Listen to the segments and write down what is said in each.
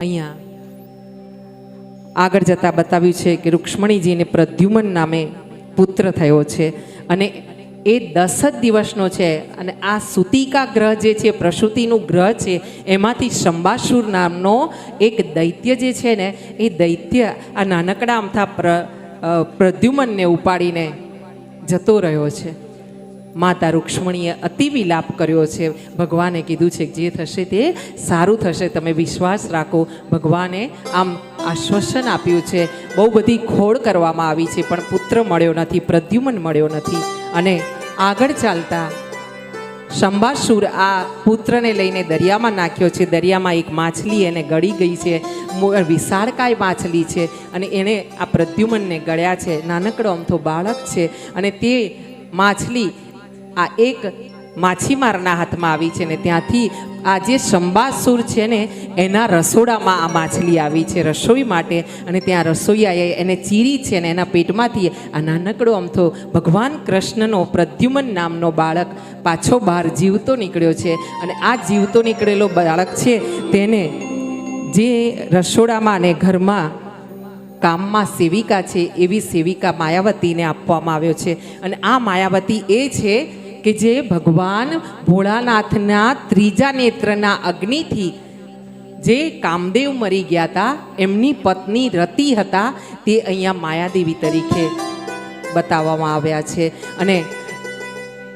અહીંયા આગળ જતા બતાવ્યું છે કે રૂક્ષ્મણીજીને પ્રદ્યુમન નામે પુત્ર થયો છે અને એ 10 જ દિવસનો છે અને આ સુતિકા ગ્રહ જે છે પ્રસૂતિનું ગ્રહ છે એમાંથી શંબાસુર નામનો એક દૈત્ય જે છે ને એ દૈત્ય આ નાનકડા અમથા પ્રદ્યુમનને ઉપાડીને જતો રહ્યો છે. માતા રૂક્ષ્મણીએ અતિ વિલાપ કર્યો છે. ભગવાને કીધું છે કે જે થશે તે સારું થશે, તમે વિશ્વાસ રાખો. ભગવાને આમ આશ્વાસન આપ્યું છે. બહુ બધી ખોળ કરવામાં આવી છે પણ પુત્ર મળ્યો નથી, પ્રદ્યુમન મળ્યો નથી. અને આગળ ચાલતા શંબાસુર આ પુત્રને લઈને દરિયામાં નાખ્યો છે. દરિયામાં એક માછલી એને ગળી ગઈ છે, વિશાળકાય માછલી છે અને એણે આ પ્રદ્યુમનને ગળ્યા છે. નાનકડો અમથો બાળક છે અને તે માછલી આ એક માછીમારના હાથમાં આવી છે ને ત્યાંથી આ જે શંબાસુર છે ને એના રસોડામાં આ માછલી આવી છે રસોઈ માટે. અને ત્યાં રસોઈયાએ એને ચીરી છે ને એના પેટમાંથી આ નાનકડો અમથો ભગવાન કૃષ્ણનો પ્રદ્યુમન નામનો બાળક પાછો બહાર જીવતો નીકળ્યો છે. અને આ જીવતો નીકળેલો બાળક છે તેને જે રસોડામાં ને ઘરમાં કામમાં સેવિકા છે એવી સેવિકા માયાવતીને આપવામાં આવ્યો છે. અને આ માયાવતી એ છે કે જે ભગવાન ભોળાનાથના ત્રીજા નેત્રના અગ્નિથી જે કામદેવ મરી ગયા હતા એમની પત્ની રતિ હતા તે અહીંયા માયાદેવી તરીકે બતાવવામાં આવ્યા છે. અને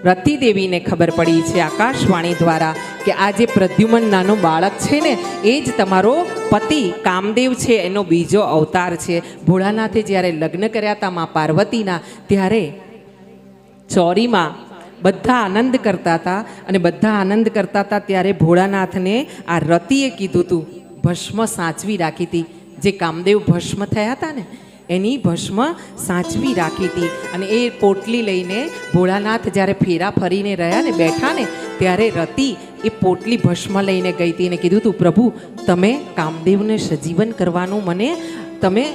રતિદેવીને ખબર પડી છે આકાશવાણી દ્વારા કે આ જે પ્રદ્યુમન નાનો બાળક છે ને એ જ તમારો પતિ કામદેવ છે, એનો બીજો અવતાર છે. ભોળાનાથે જ્યારે લગ્ન કર્યા હતા મા પાર્વતીના ત્યારે ચોરીમાં બધા આનંદ કરતા હતા અને બધા આનંદ કરતા હતા ત્યારે ભોળાનાથને આ રતિએ કીધું હતું ભસ્મ સાચવી રાખી હતી. જે કામદેવ ભસ્મ થયા હતા ને એની ભસ્મ સાચવી રાખી હતી. અને એ પોટલી લઈને ભોળાનાથ જ્યારે ફેરા ફરીને રહ્યા ને બેઠા ને ત્યારે રતિ એ પોટલી ભસ્મ લઈને ગઈ હતી અને કીધું હતું પ્રભુ તમે કામદેવને સજીવન કરવાનું મને તમે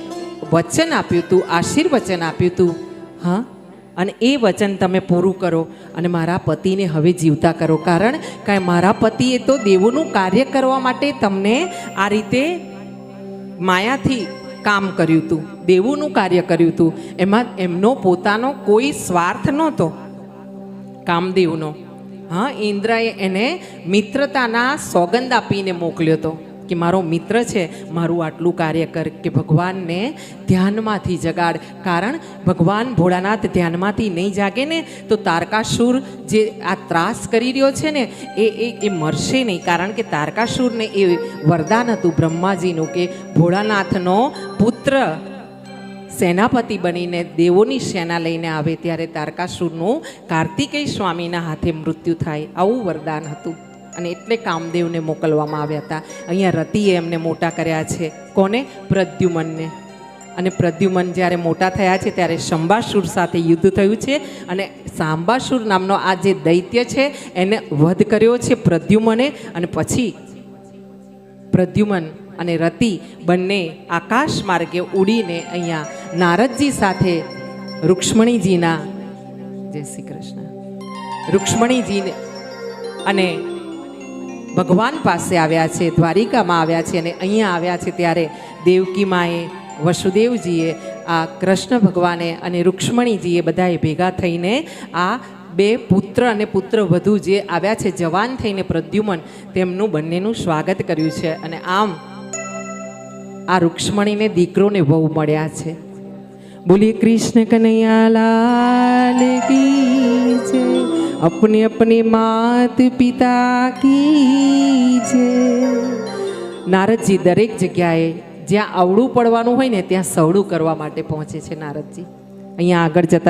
વચન આપ્યું હતું, આશીર્વચન આપ્યું હતું. હા, અને એ વચન તમે પૂરું કરો અને મારા પતિને હવે જીવતા કરો. કારણ કે મારા પતિએ તો દેવોનું કાર્ય કરવા માટે તમને આ રીતે માયાથી કામ કર્યું હતું, દેવોનું કાર્ય કર્યું હતું. એમાં એમનો પોતાનો કોઈ સ્વાર્થ નહોતો કામદેવનો. હા, ઇન્દ્રએ એને મિત્રતાના સોગંદ આપીને મોકલ્યો હતો કે મારો મિત્ર છે, મારું આટલું કાર્ય કર, કે ભગવાનને ધ્યાનમાંથી જગાડ. કારણ ભગવાન ભોળાનાથ ધ્યાનમાંથી નહીં જાગે ને તો તારકાસુર જે આ ત્રાસ કરી રહ્યો છે ને એ મરશે નહીં. કારણ કે તારકાસુરને એ વરદાન હતું બ્રહ્માજીનું કે ભોળાનાથનો પુત્ર સેનાપતિ બનીને દેવોની સેના લઈને આવે ત્યારે તારકાસુરનું કાર્તિકેય સ્વામીના હાથે મૃત્યુ થાય, આવું વરદાન હતું. અને એટલે કામદેવને મોકલવામાં આવ્યા હતા. અહીંયા રતિએ એમને મોટા કર્યા છે. કોને? પ્રદ્યુમનને. અને પ્રદ્યુમન જ્યારે મોટા થયા છે ત્યારે શંબાસુર સાથે યુદ્ધ થયું છે અને શાંબાસુર નામનો આ જે દૈત્ય છે એને વધ કર્યો છે પ્રદ્યુમને. અને પછી પ્રદ્યુમન અને રતિ બંને આકાશ માર્ગે ઉડીને અહીંયા નારદજી સાથે રૂક્ષ્મણીજીના જય શ્રી કૃષ્ણ રૂક્ષ્મણીજીને અને ભગવાન પાસે આવ્યા છે, દ્વારિકામાં આવ્યા છે. અને અહીંયા આવ્યા છે ત્યારે દેવકી માએ, વસુદેવજીએ, આ કૃષ્ણ ભગવાને અને રૂક્ષ્મણીજીએ બધાએ ભેગા થઈને આ બે પુત્ર અને પુત્ર વધુ જે આવ્યા છે જવાન થઈને પ્રદ્યુમન, તેમનું બંનેનું સ્વાગત કર્યું છે. અને આમ આ રૂક્ષ્મણીને દીકરોને વહુ મળ્યા છે. બોલીએ કૃષ્ણ કનૈયા લાલ કી જય, अपने अपने मात પિતા કી જય. નારદજી દરેક જગ્યાએ જ્યાં અવળું પડવાનું હોય ને ત્યાં સવળું કરવા માટે પહોંચે છે નારદજી. અહીંયા આગળ જતા